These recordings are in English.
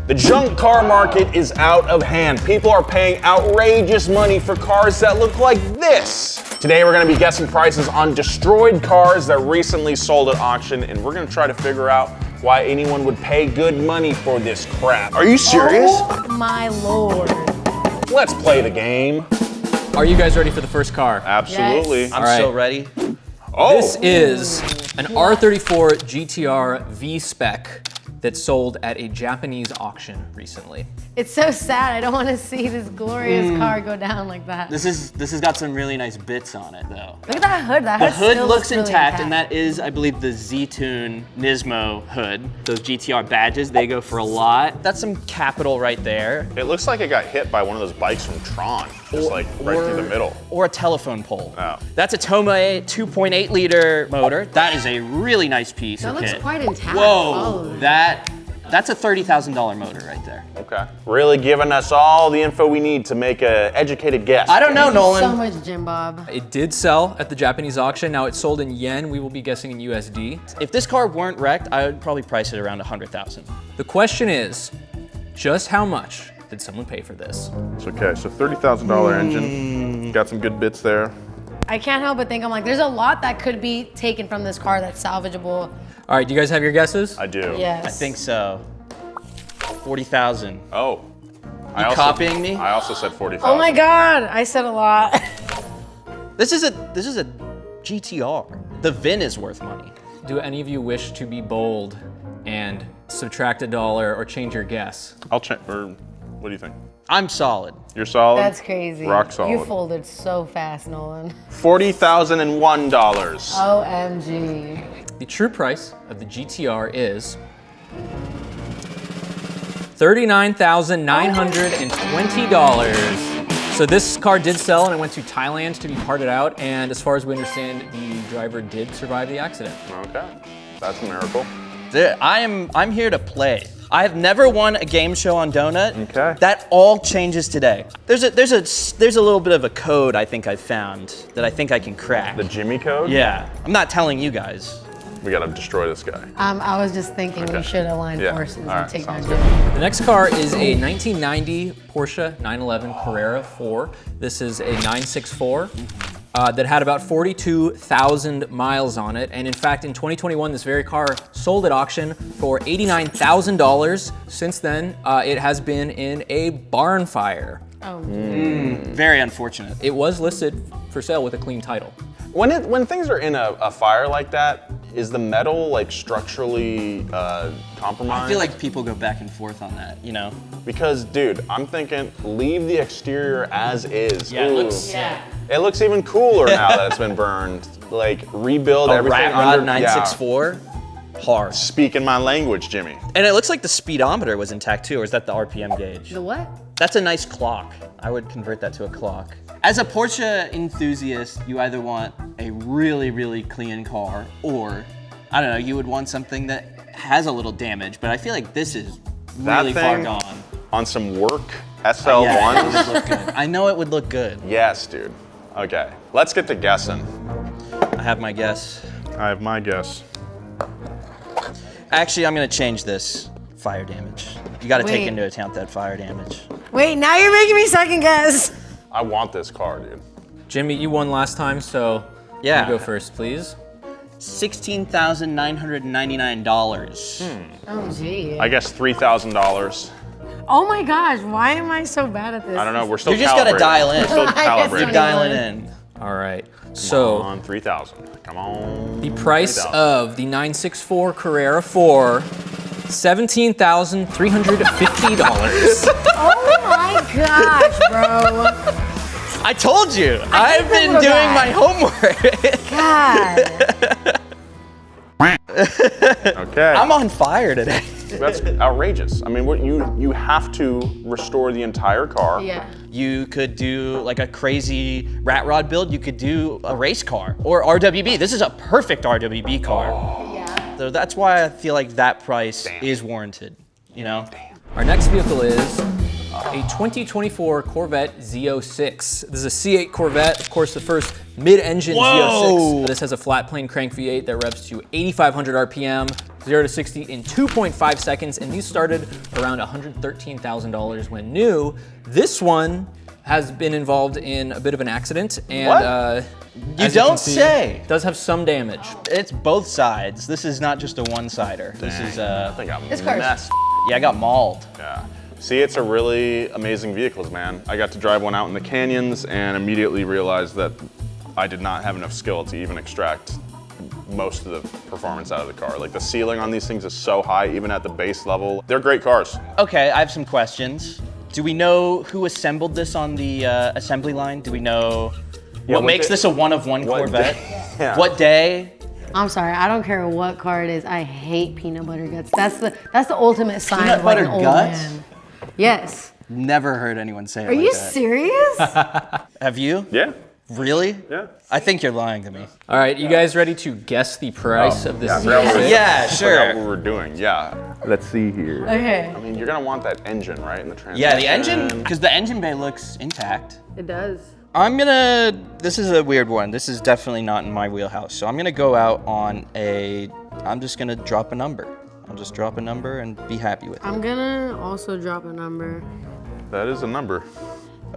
The junk car market is out of hand. People are paying outrageous money for cars that look like this. Today we're gonna be guessing prices on destroyed cars that recently sold at auction, and we're gonna try to figure out why anyone would pay good money for this crap. Are you serious? Oh my lord. Let's play the game. Are you guys ready for the first car? Absolutely. Yes. I'm so ready. Oh. This is an R34 GTR V-Spec that sold at a Japanese auction recently. It's so sad. I don't want to see this glorious car go down like that. This has got some really nice bits on it though. Look at that hood. That The hood hood still looks really intact, and that is, I believe, the Z-Tune Nismo hood. Those GTR badges, they go for a lot. That's some capital right there. It looks like it got hit by one of those bikes from Tron, just like right through the middle. Or a telephone pole. Oh. That's a Tomoe 2.8 liter motor. That is a really nice piece That of looks kit. quite intact. Whoa, Oh. that's a $30,000 motor right there. Okay. Really giving us all the info we need to make an educated guess. I don't know, Nolan. So much, Jim Bob. It did sell at the Japanese auction. Now it's sold in yen. We will be guessing in USD. If this car weren't wrecked, I would probably price it around 100,000. The question is, just how much did someone pay for this? It's okay, so $30,000 engine. Got some good bits there. I can't help but think, I'm like, there's a lot that could be taken from this car that's salvageable. All right, do you guys have your guesses? I do. Yes. I think so. 40,000. Oh. You copying me? I also said 40,000. Oh my God, I said a lot. This is a GTR. The VIN is worth money. Do any of you wish to be bold and subtract $1 or change your guess? I'll check, or what do you think? I'm solid. You're solid? That's crazy. Rock solid. You folded so fast, Nolan. $40,001. OMG. The true price of the GTR is $39,920. So this car did sell and it went to Thailand to be parted out, and as far as we understand, the driver did survive the accident. Okay, that's a miracle. I'm here to play. I have never won a game show on Donut. Okay. That all changes today. There's a little bit of a code I think I found that I think I can crack. The Jimmy code? Yeah. I'm not telling you guys. We gotta destroy this guy. I was just thinking we should align Yeah. forces All and right, take that sounds job. The next car is a 1990 Porsche 911 Carrera 4. This is a 964 that had about 42,000 miles on it. And in fact, in 2021, this very car sold at auction for $89,000. Since then, it has been in a barn fire. Oh, Very unfortunate. It was listed for sale with a clean title. When things are in a fire like that, is the metal like structurally compromised? I feel like people go back and forth on that, you know? Because, dude, I'm thinking leave the exterior as is. Yeah, it Ooh. looks yeah. It looks even cooler now that it's been burned. Like rebuild a everything rat rod under 964. Hard. Speaking my language, Jimmy. And it looks like the speedometer was intact too, or is that the RPM gauge? The what? That's a nice clock. I would convert that to a clock. As a Porsche enthusiast, you either want a really, really clean car, or, I don't know, you would want something that has a little damage, but I feel like this is really That far thing gone. on some work SL1s. Yeah, it would look good. I know it would look good. Yes, dude. Okay, let's get to guessing. I have my guess. I have my guess. Actually, I'm gonna change this. Fire damage. You gotta take Wait. into account that fire damage. Wait, now you're making me second guess. I want this car, dude. Jimmy, you won last time, so Yeah. you go first, please. $16,999. Oh, gee. I guess $3,000. Oh my gosh, why am I so bad at this? I don't know. We're still You just gotta calibrating. dial in. We're still I guess calibrating. so. Dial it in. All right. Come So on, 3,000. Come on. the price 3,000. of the 964 Carrera 4, $17,350. Oh my gosh, bro. I told you. I've hate been little doing guy. my homework. God. Okay. I'm on fire today. That's outrageous. I mean, what you have to restore the entire car. Yeah. You could do like a crazy rat rod build. You could do a race car or RWB. This is a perfect RWB car. Yeah. So that's why I feel like that price is warranted. You know? Our next vehicle is a 2024 Corvette Z06. This is a C8 Corvette, of course, the first mid-engine Whoa. Z06. This has a flat plane crank V8 that revs to 8,500 RPM, 0 to 60 in 2.5 seconds, and these started around $113,000 when new. This one has been involved in a bit of an accident, and You don't say. Does have some damage. It's both sides. This is not just a one-sider. This is I think I'm This car's- messed. yeah, I got mauled. Yeah. See, it's a really amazing vehicles, man. I got to drive one out in the canyons and immediately realized that I did not have enough skill to even extract most of the performance out of the car. Like the ceiling on these things is so high, even at the base level. They're great cars. Okay, I have some questions. Do we know who assembled this on the assembly line? Do we know what makes this a one-of-one Corvette? Yeah. What day? I'm sorry, I don't care what car it is. I hate peanut butter guts. That's the ultimate sign Peanut of like butter an old guts? man. Yes. Never heard anyone say it Are like you that. serious? Have you? Yeah. Really? Yeah. I think you're lying to me. All right, you guys ready to guess the price of this Yeah, Z06? Yeah, I forgot sure. what we're doing. Yeah. Let's see here. Okay. I mean, you're gonna want that engine, right? In the transmission. Yeah, the engine, because the engine bay looks intact. It does. This is a weird one. This is definitely not in my wheelhouse. So I'm gonna go out on I'm just gonna drop a number. I'll just drop a number and be happy with it. I'm gonna also drop a number. That is a number.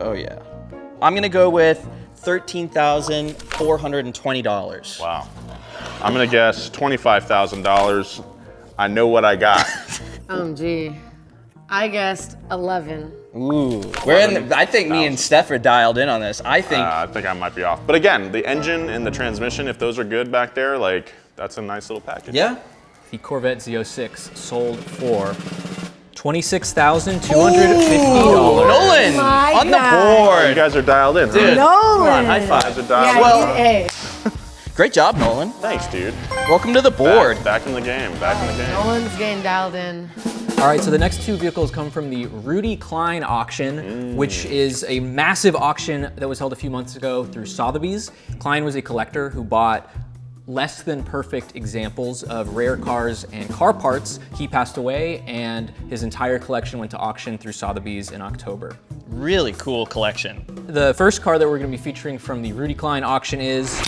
Oh yeah. I'm gonna go with $13,420. Wow. I'm gonna guess $25,000. I know what I got. OMG. I guessed 11. Ooh, I think me and Steph are dialed in on this. I think I think I might be off. But again, the engine and the transmission, if those are good back there, like that's a nice little package. yeah. The Corvette Z06 sold for $26,250. Nolan my on the God. You board. guys are dialed in, Dude. huh? Nolan! Come on, high five. You guys are dialed Yeah, in. hey. Great job, Nolan. Thanks, dude. Welcome to the board. Back in the game. Back in the game. Nolan's getting dialed in. All right, so the next two vehicles come from the Rudy Klein auction, which is a massive auction that was held a few months ago through Sotheby's. Klein was a collector who bought less than perfect examples of rare cars and car parts. He passed away, and his entire collection went to auction through Sotheby's in October. Really cool collection. The first car that we're gonna be featuring from the Rudy Klein auction is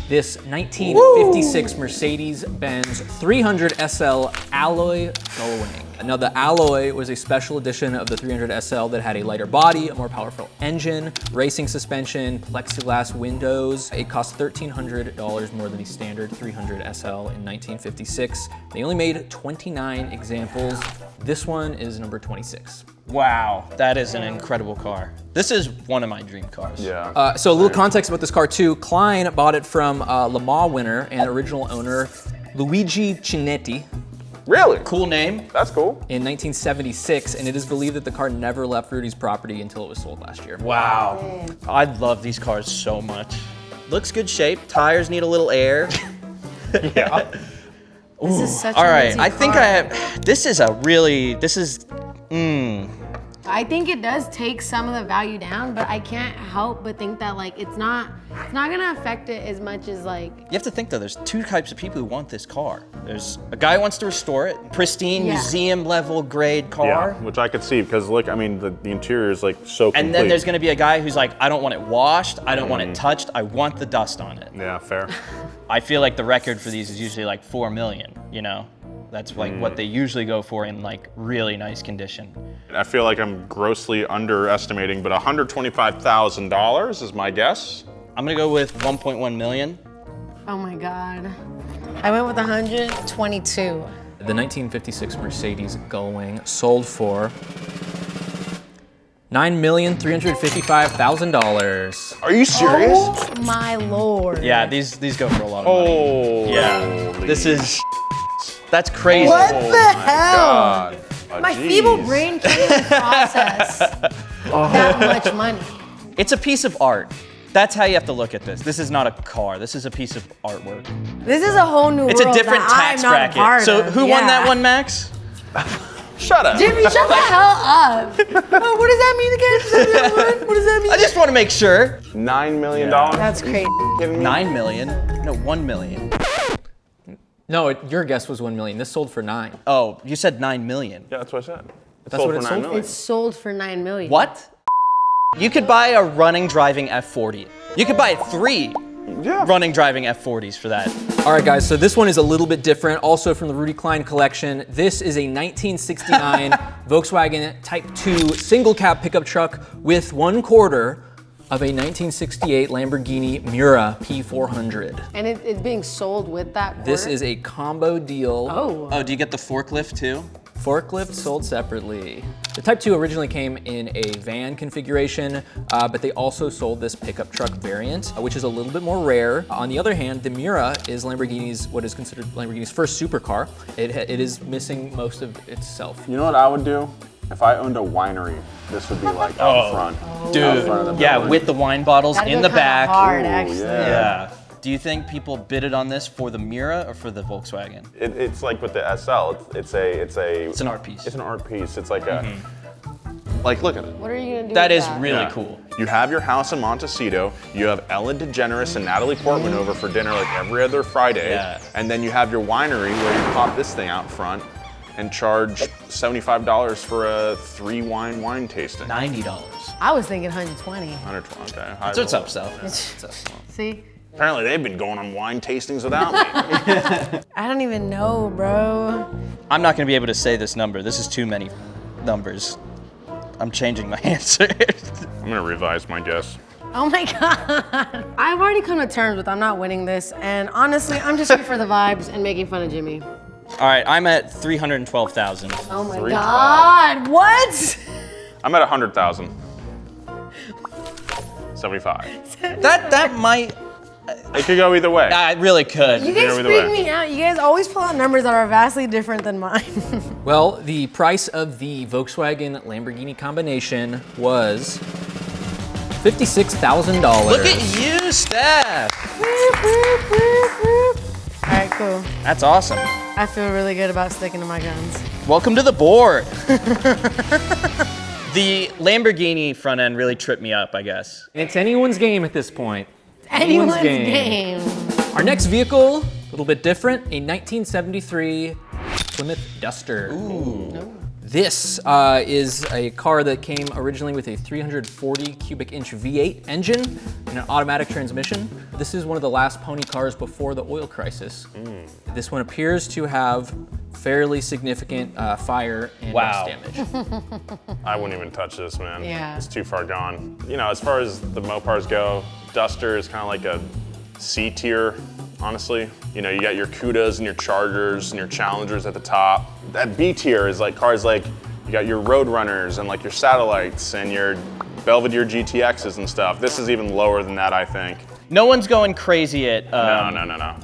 this 1956 Mercedes-Benz 300 SL Alloy Gullwing. Now the Alloy was a special edition of the 300 SL that had a lighter body, a more powerful engine, racing suspension, plexiglass windows. It cost $1,300 more than the standard 300 SL in 1956. They only made 29 examples. This one is number 26. Wow, that is an incredible car. This is one of my dream cars. Yeah. So a little context about this car too. Klein bought it from Le Mans winner and original owner Luigi Cinetti Really? Cool name. That's cool. in 1976, and it is believed that the car never left Rudy's property until it was sold last year. Wow. I love these cars so much. Looks good shape. Tires need a little air. Yeah. This is such All a right, easy I think car. I have. This is I think it does take some of the value down, but I can't help but think that like it's not gonna affect it as much as like. You have to think though, there's two types of people who want this car. There's a guy who wants to restore it, pristine, Yeah. museum level grade car. Yeah, which I could see because look, I mean, the interior is like so complete. And then there's gonna be a guy who's like, I don't want it washed, I don't want it touched, I want the dust on it. Yeah, fair. I feel like the record for these is usually like 4 million, you know? That's like what they usually go for in like really nice condition. I feel like I'm grossly underestimating, but $125,000 is my guess. I'm gonna go with 1.1 million. Oh my god. I went with 122. The 1956 Mercedes Gullwing sold for $9,355,000. Are you serious? Oh my lord. Yeah, these go for a lot of money. Oh, Yeah, this is, that's crazy. What Oh the my hell? God. Oh, My geez. feeble brain can't even process that much money. It's a piece of art. That's how you have to look at this. This is not a car, this is a piece of artwork. This is a whole new It's a world different that tax I'm not a bracket. part So of. who won that Yeah. one, Max? Shut up. Jimmy, shut the hell up. Oh, what does that mean again? What does that mean? I just want to make sure. $9 million? That's crazy. Kidding me? 9 million? No, 1 million. No, your guess was 1 million. This sold for 9. Oh, you said 9 million. Yeah, that's what I said. That's what it for sold 9 for? million. It's sold for 9 million. What? You could buy a running driving F40. You could buy 3 running, driving F40s for that. All right, guys, so this one is a little bit different, also from the Rudy Klein collection. This is a 1969 Volkswagen Type 2 single cab pickup truck with 1/4 of a 1968 Lamborghini Miura P400. And it's being sold with that quarter? This is a combo deal. Oh. Do you get the forklift too? Forklift sold separately. The Type 2 originally came in a van configuration, but they also sold this pickup truck variant, which is a little bit more rare. On the other hand, the Miura is Lamborghini's, what is considered Lamborghini's first supercar. It is missing most of itself. You know what I would do? If I owned a winery, this would be like out front. Dude, Out front of the building. with the wine bottles That'd in go the kinda back. hard, actually. Yeah. Do you think people bidded on this for the Miura or for the Volkswagen? It's like with the SL. It's It's an art piece. It's an art piece. It's like a. Like, look at it. What are you gonna do That with is that? really Yeah. cool. You have your house in Montecito. You have Ellen DeGeneres and Natalie Portman over for dinner like every other Friday. Yeah. And then you have your winery where you pop this thing out front and charge $75 for a 3-wine tasting. $90. I was thinking 120. 120, okay. That's what's up, Steph. See? Apparently they've been going on wine tastings without me. I don't even know, bro. I'm not gonna be able to say this number. This is too many numbers. I'm changing my answer. I'm gonna revise my guess. Oh my God. I've already come to terms with I'm not winning this, and honestly, I'm just here for the vibes and making fun of Jimmy. All right, I'm at 312,000. Oh my 312. God, what? I'm at 100,000. 75. That might. It could go either way. I really could. You guys either freak way. me out. You guys always pull out numbers that are vastly different than mine. Well, the price of the Volkswagen Lamborghini combination was $56,000. Look at you, Steph. All right, cool. That's awesome. I feel really good about sticking to my guns. Welcome to the board. The Lamborghini front end really tripped me up, I guess. It's anyone's game at this point. Anyone's game. Our next vehicle, a little bit different, a 1973 Plymouth Duster. Ooh. This is a car that came originally with a 340 cubic inch V8 engine and an automatic transmission. This is one of the last pony cars before the oil crisis. This one appears to have fairly significant fire and rust damage. I wouldn't even touch this, man. Yeah. It's too far gone. You know, as far as the Mopars go, Duster is kind of like a C tier, honestly. You know, you got your Cudas and your Chargers and your Challengers at the top. That B tier is like cars like, you got your Roadrunners and like your Satellites and your Belvedere GTXs and stuff. This is even lower than that, I think. No one's going crazy at No.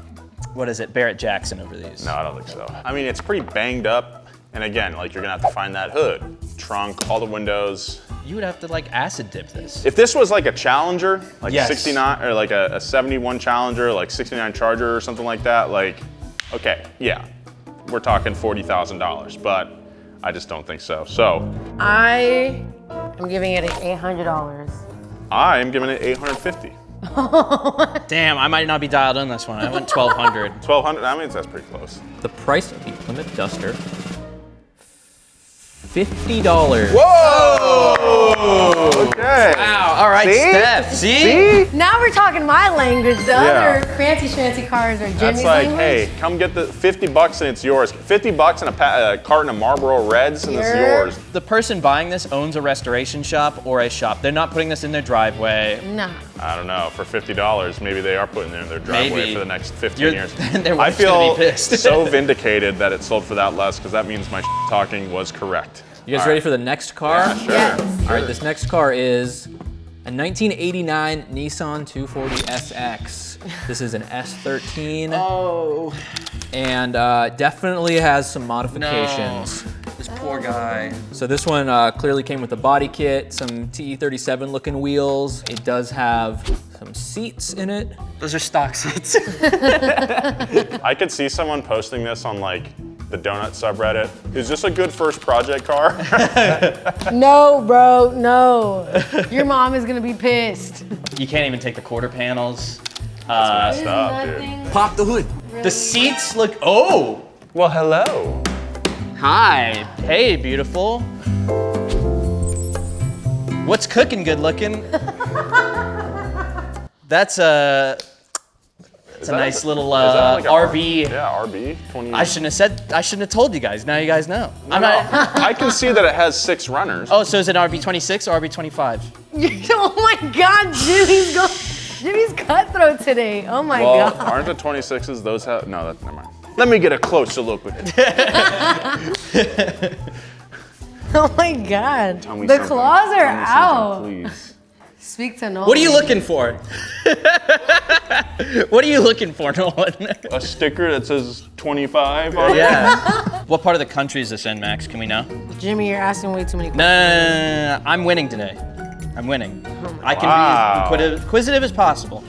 what is it, Barrett Jackson over these. No, I don't think so. I mean, it's pretty banged up. And again, like you're gonna have to find that hood, trunk, all the windows. You would have to like acid dip this. If this was like a Challenger, like Yes. 69, or like a 71 Challenger, like 69 Charger or something like that, like, okay, yeah, we're talking $40,000, but I just don't think so. So I am giving it $800. I am giving it 850. Damn, I might not be dialed in this one. I went 1,200. 1,200, I mean, that's pretty close. The price of the Plymouth Duster, $50. Whoa! Okay. Wow, all right, See? Steph, see? Now we're talking my language. The Yeah. other fancy schmancy cars are Jimmy's That's like, language. hey, come get the $50 and it's yours. $50 and a carton of Marlboro Reds and it's Yeah. yours. The person buying this owns a restoration shop or a shop. They're not putting this in their driveway. Nah. I don't know, for $50, maybe they are putting it in their driveway Maybe. for the next 15 You're- years. their I wife's feel gonna be pissed. so vindicated that it sold for that less because that means my talking was correct. You guys All ready right. for the next car? Yeah, sure. Yes. All right, this next car is a 1989 Nissan 240 SX. This is an S13. Oh, And definitely has some modifications. this poor guy. So this one clearly came with a body kit, some TE37 looking wheels. It does have some seats in it. Those are stock seats. I could see someone posting this on like the donut subreddit. Is this a good first project car? No, bro, no. Your mom is gonna be pissed. You can't even take the quarter panels. Messed up, dude. Pop the hood. The seats look, oh. Well, hello. Hi, hey, beautiful. What's cooking, good looking? That's It's a nice little is that like a RB. Yeah, RB 20. I shouldn't have told you guys. Now you guys know. I can see that it has 6 runners. Oh, so is it RB26 or RB25? Oh my God, Jimmy's cutthroat today. Oh my Well, God. aren't the 26s? Those have no. Never mind. Let me get a closer look with it. Oh my God. Tell me The something. claws are Tell me something, out. please. Speak to Nolan. What are you looking for? What are you looking for, Nolan? A sticker that says 25 on it? Yeah. What part of the country is this in, Max? Can we know? Jimmy, you're asking way too many questions. No. I'm winning today. I'm winning. I can Wow. be as inquisitive as possible.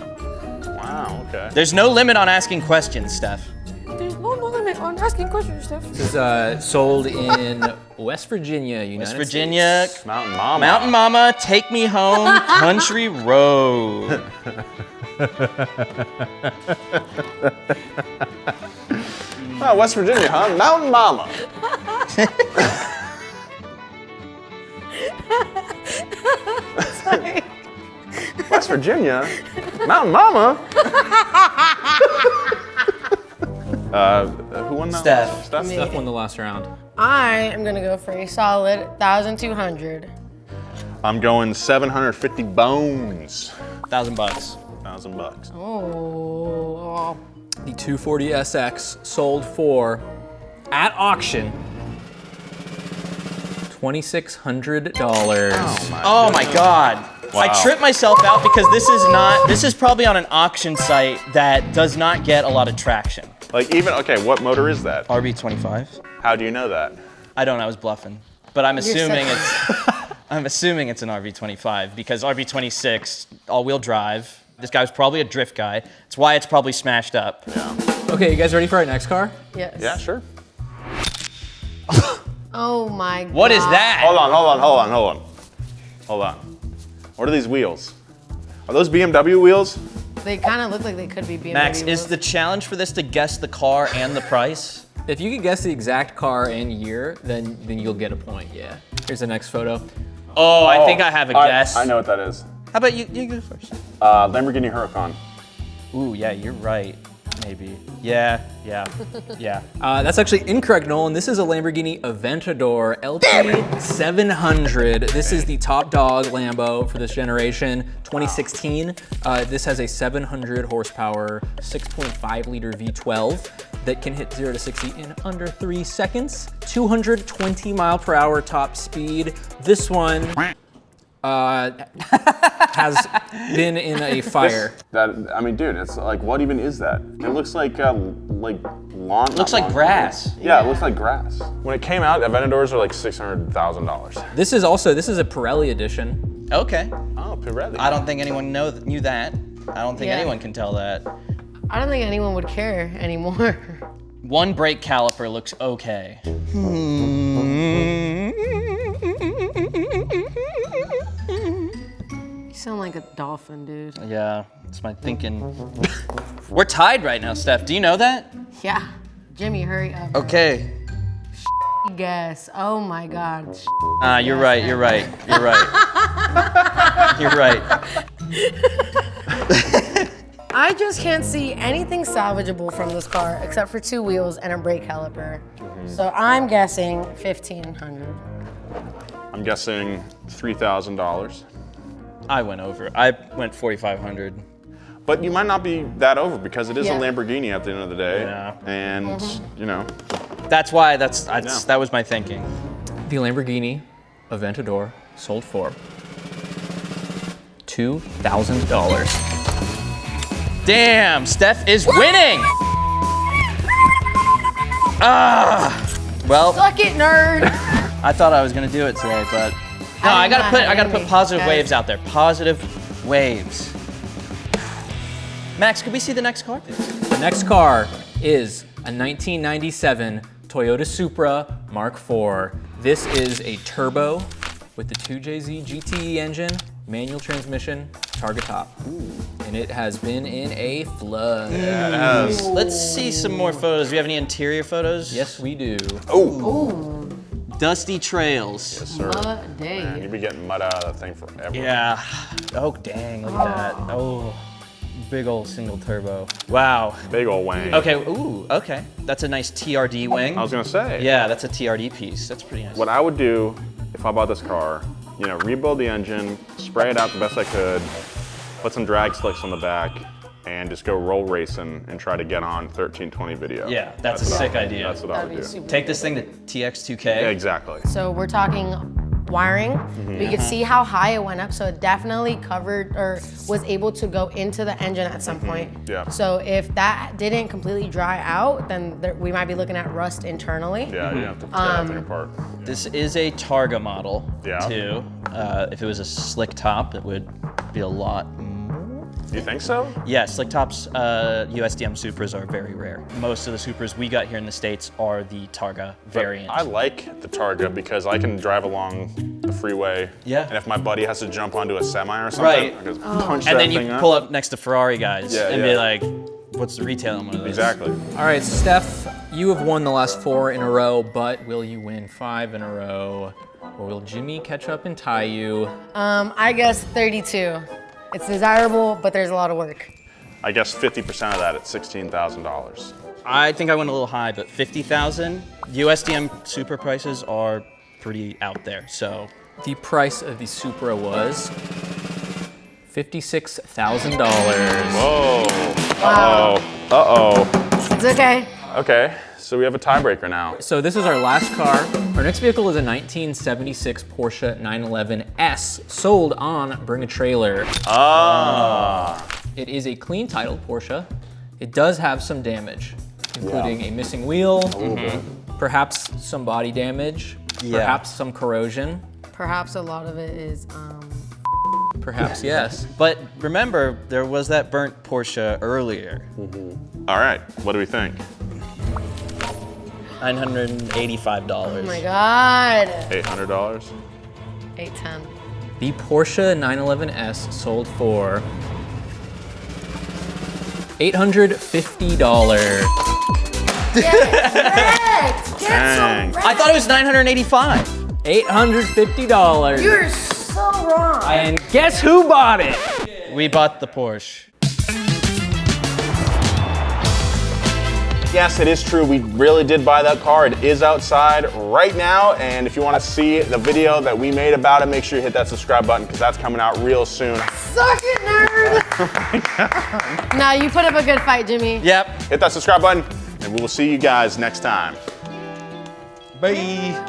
Wow, okay. There's no limit on asking questions, Steph. There's no limit on asking questions, Steph. This is sold in West Virginia, United West Virginia. States. Mountain Mama. Mountain Mama, take me home, country road. Oh, West Virginia, huh? Mountain Mama. Sorry. West Virginia? Mountain Mama? Who won that? Steph. Steph? Me. Steph won the last round. I am gonna go for a solid 1,200. I'm going 750 bones. $1,000. $1,000. Oh. The 240SX sold for, at auction, $2,600. Oh my God. Wow. I tripped myself out because this is probably on an auction site that does not get a lot of traction. Like even, okay, what motor is that? RB25? How do you know that? I don't know, I was bluffing. But I'm assuming so- it's an RB25 because RB26, all-wheel drive. This guy was probably a drift guy. That's why it's probably smashed up. Yeah. Okay, you guys ready for our next car? Yes. Yeah, sure. Oh my God. What is that? Hold on. What are these wheels? Are those BMW wheels? They kind of look like they could be BMW. Max, is wheels. the challenge for this to guess the car and the price? If you could guess the exact car and year, then you'll get a point, yeah. Here's the next photo. Oh, I think I have a guess. I know what that is. How about you go first? Lamborghini Huracan. Ooh, yeah, you're right. Maybe. Yeah. That's actually incorrect, Nolan. This is a Lamborghini Aventador LT700. This is the top dog Lambo for this generation, 2016. This has a 700 horsepower, 6.5 liter V12 that can hit 0 to 60 in under 3 seconds. 220 mile per hour top speed. This one has been in a fire. I mean, dude, it's like, what even is that? It looks like lawn. Looks like grass. Yeah, it looks like grass. When it came out, Aventadors were like $600,000. This is a Pirelli edition. Okay. Oh, Pirelli. I don't think anyone knew that. I don't think Yeah. anyone can tell that. I don't think anyone would care anymore. One brake caliper looks okay. You sound like a dolphin, dude. Yeah, it's my thinking. We're tied right now, Steph. Do you know that? Yeah. Jimmy, hurry up. Okay. Guess. Oh my God. You're right. You're right. I just can't see anything salvageable from this car except for 2 wheels and a brake caliper. So I'm guessing 1,500. I'm guessing $3,000. I went over. I went 4,500. But you might not be that over because it is Yeah. a Lamborghini at the end of the day. Yeah. And, you know. That's why. That was my thinking. The Lamborghini Aventador sold for $2,000. Damn, Steph is winning. Well, Suck it, nerd. I thought I was gonna do it today, but no, I gotta put positive waves out there. Positive waves. Max, could we see the next car? The next car is a 1997 Toyota Supra Mark IV. This is a turbo with the 2JZ GTE engine, manual transmission, target top. And it has been in a flood. Yeah, it has. Let's see some more photos. Do you have any interior photos? Yes, we do. Ooh. Dusty trails. Yes, sir. Mud day. You'd be getting mud out of that thing forever. Yeah. Oh, dang, look at that. Oh. Big old single turbo. Wow. Big old wang. Okay, ooh, okay. That's a nice TRD wing. I was gonna say. Yeah, that's a TRD piece. That's pretty nice. What I would do if I bought this car, you know, rebuild the engine, spray it out the best I could, put some drag slicks on the back, and just go roll racing and try to get on 1320 video. Yeah, that's a what I sick would- idea. That's what I That'd would be do. super Take this thing to TX2K. Yeah, exactly. So we're talking wiring. We could see how high it went up, so it definitely covered or was able to go into the engine at some point. Yeah. So if that didn't completely dry out, then we might be looking at rust internally. Yeah, you have to tear that thing apart. This is a Targa model, Yeah. too. If it was a slick top, it would be a lot more. You think so? Yeah, slick tops, USDM Supras are very rare. Most of the Supras we got here in the States are the Targa variant. I like the Targa because I can drive along the freeway. Yeah. And if my buddy has to jump onto a semi or something, Right. I just punch And that then you thing up. pull up next to Ferrari guys Yeah, and be yeah. like, what's the retail on one of those? Exactly. All right, Steph, you have won the last 4 in a row, but will you win 5 in a row? Or will Jimmy catch up and tie you? I guess 32. It's desirable, but there's a lot of work. I guess 50% of that at $16,000. I think I went a little high, but 50,000. USDM Supra prices are pretty out there, so. The price of the Supra was $56,000. Whoa. Wow. Uh-oh. It's okay. Okay, so we have a tiebreaker now. So this is our last car. Our next vehicle is a 1976 Porsche 911 S, sold on Bring a Trailer. Ah. It is a clean title Porsche. It does have some damage, including a missing wheel, perhaps some body damage, perhaps some corrosion, Perhaps a lot of it is, perhaps yes. But remember, there was that burnt Porsche earlier. All right, what do we think? $985. oh my God. $800? 810. The Porsche 911S sold for $850. Get wrecked! Get Dang. so I thought it was $985. $850. You're so wrong. And guess who bought it? We bought the Porsche. Yes, it is true. We really did buy that car. It is outside right now. And if you want to see the video that we made about it, make sure you hit that subscribe button because that's coming out real soon. Suck it, nerd! Nah, you put up a good fight, Jimmy. Yep. Hit that subscribe button and we will see you guys next time. Bye.